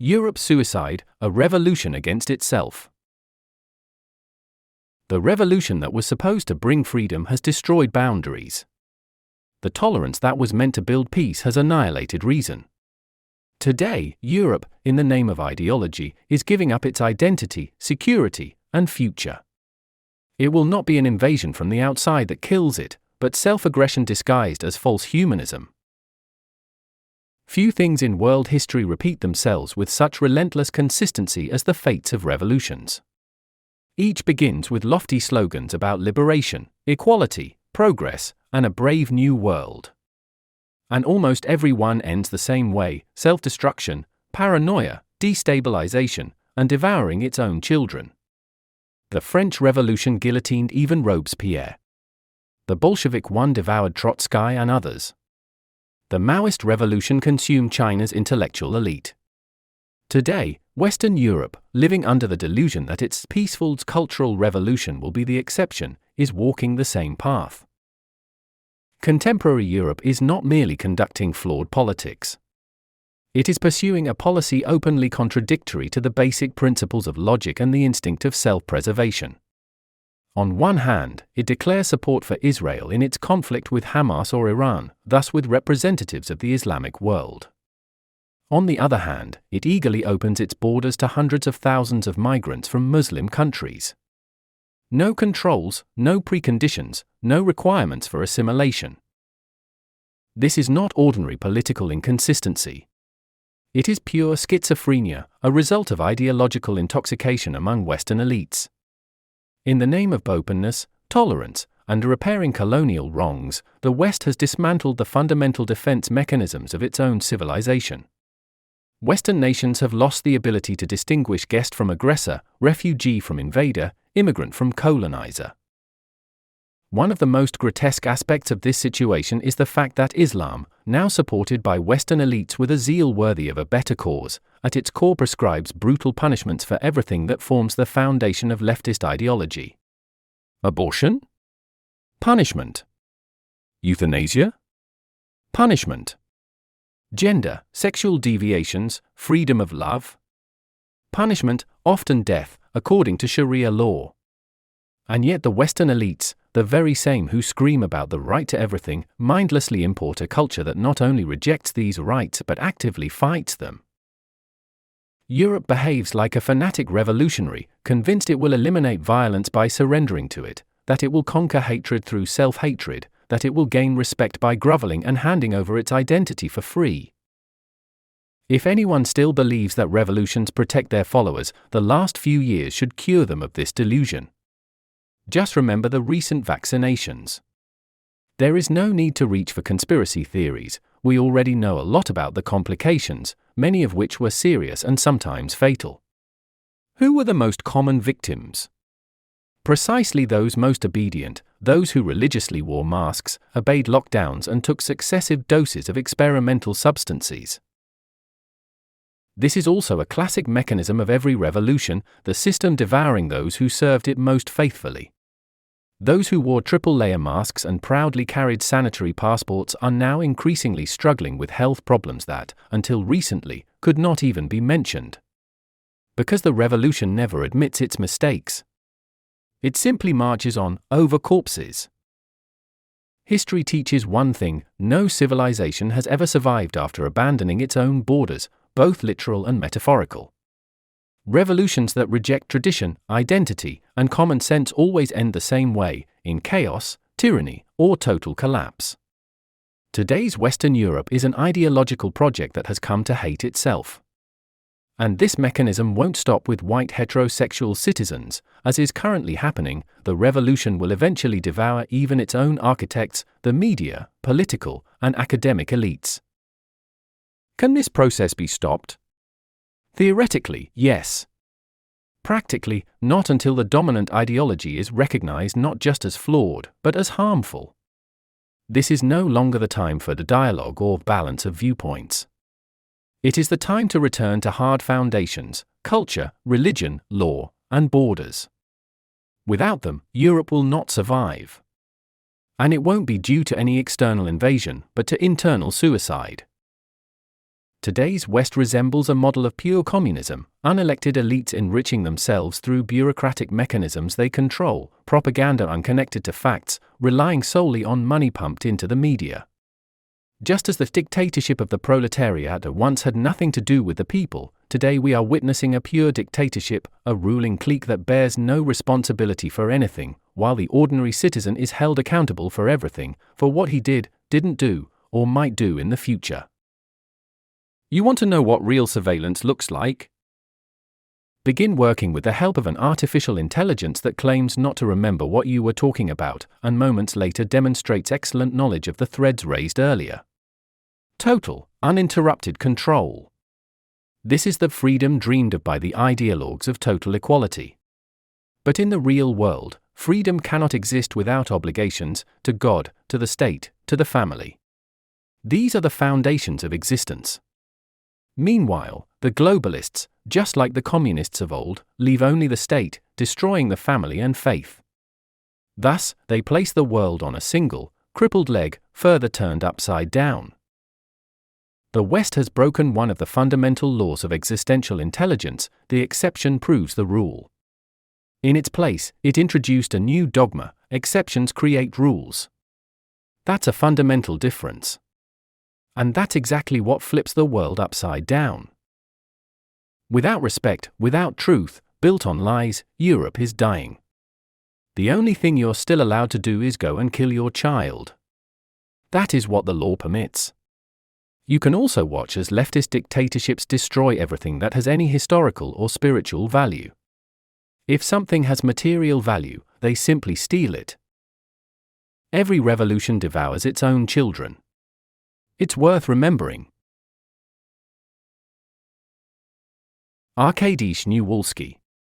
Europe's suicide, a revolution against itself. The revolution that was supposed to bring freedom has destroyed boundaries. The tolerance that was meant to build peace has annihilated reason. Today, Europe, in the name of ideology, is giving up its identity, security, and future. It will not be an invasion from the outside that kills it, but self-aggression disguised as false humanism. Few things in world history repeat themselves with such relentless consistency as the fates of revolutions. Each begins with lofty slogans about liberation, equality, progress, and a brave new world. And almost every one ends the same way: self-destruction, paranoia, destabilization, and devouring its own children. The French Revolution guillotined even Robespierre. The Bolshevik one devoured Trotsky and others. The Maoist revolution consumed China's intellectual elite. Today, Western Europe, living under the delusion that its peaceful cultural revolution will be the exception, is walking the same path. Contemporary Europe is not merely conducting flawed politics. It is pursuing a policy openly contradictory to the basic principles of logic and the instinct of self-preservation. On one hand, it declares support for Israel in its conflict with Hamas or Iran, thus with representatives of the Islamic world. On the other hand, it eagerly opens its borders to hundreds of thousands of migrants from Muslim countries. No controls, no preconditions, no requirements for assimilation. This is not ordinary political inconsistency. It is pure schizophrenia, a result of ideological intoxication among Western elites. In the name of openness, tolerance, and repairing colonial wrongs, the West has dismantled the fundamental defense mechanisms of its own civilization. Western nations have lost the ability to distinguish guest from aggressor, refugee from invader, immigrant from colonizer. One of the most grotesque aspects of this situation is the fact that Islam, now supported by Western elites with a zeal worthy of a better cause, at its core prescribes brutal punishments for everything that forms the foundation of leftist ideology. Abortion? Punishment. Euthanasia? Punishment. Gender, sexual deviations, freedom of love? Punishment, often death, according to Sharia law. And yet the Western elites, the very same who scream about the right to everything, mindlessly import a culture that not only rejects these rights but actively fights them. Europe behaves like a fanatic revolutionary, convinced it will eliminate violence by surrendering to it, that it will conquer hatred through self-hatred, that it will gain respect by groveling and handing over its identity for free. If anyone still believes that revolutions protect their followers, the last few years should cure them of this delusion. Just remember the recent vaccinations. There is no need to reach for conspiracy theories. We already know a lot about the complications, many of which were serious and sometimes fatal. Who were the most common victims? Precisely those most obedient, those who religiously wore masks, obeyed lockdowns and took successive doses of experimental substances. This is also a classic mechanism of every revolution, the system devouring those who served it most faithfully. Those who wore triple-layer masks and proudly carried sanitary passports are now increasingly struggling with health problems that, until recently, could not even be mentioned. Because the revolution never admits its mistakes. It simply marches on, over corpses. History teaches one thing: no civilization has ever survived after abandoning its own borders, both literal and metaphorical. Revolutions that reject tradition, identity, and common sense always end the same way, in chaos, tyranny, or total collapse. Today's Western Europe is an ideological project that has come to hate itself. And this mechanism won't stop with white heterosexual citizens, as is currently happening. The revolution will eventually devour even its own architects, the media, political, and academic elites. Can this process be stopped? Theoretically, yes. Practically, not until the dominant ideology is recognized not just as flawed, but as harmful. This is no longer the time for the dialogue or balance of viewpoints. It is the time to return to hard foundations: culture, religion, law, and borders. Without them, Europe will not survive. And it won't be due to any external invasion, but to internal suicide. Today's West resembles a model of pure communism, unelected elites enriching themselves through bureaucratic mechanisms they control, propaganda unconnected to facts, relying solely on money pumped into the media. Just as the dictatorship of the proletariat once had nothing to do with the people, today we are witnessing a pure dictatorship, a ruling clique that bears no responsibility for anything, while the ordinary citizen is held accountable for everything, for what he did, didn't do, or might do in the future. You want to know what real surveillance looks like? Begin working with the help of an artificial intelligence that claims not to remember what you were talking about, and moments later demonstrates excellent knowledge of the threads raised earlier. Total, uninterrupted control. This is the freedom dreamed of by the ideologues of total equality. But in the real world, freedom cannot exist without obligations to God, to the state, to the family. These are the foundations of existence. Meanwhile, the globalists, just like the communists of old, leave only the state, destroying the family and faith. Thus, they place the world on a single, crippled leg, further turned upside down. The West has broken one of the fundamental laws of existential intelligence: the exception proves the rule. In its place, it introduced a new dogma: exceptions create rules. That's a fundamental difference. And that's exactly what flips the world upside down. Without respect, without truth, built on lies, Europe is dying. The only thing you're still allowed to do is go and kill your child. That is what the law permits. You can also watch as leftist dictatorships destroy everything that has any historical or spiritual value. If something has material value, they simply steal it. Every revolution devours its own children. It's worth remembering. Arkady Szniewalski.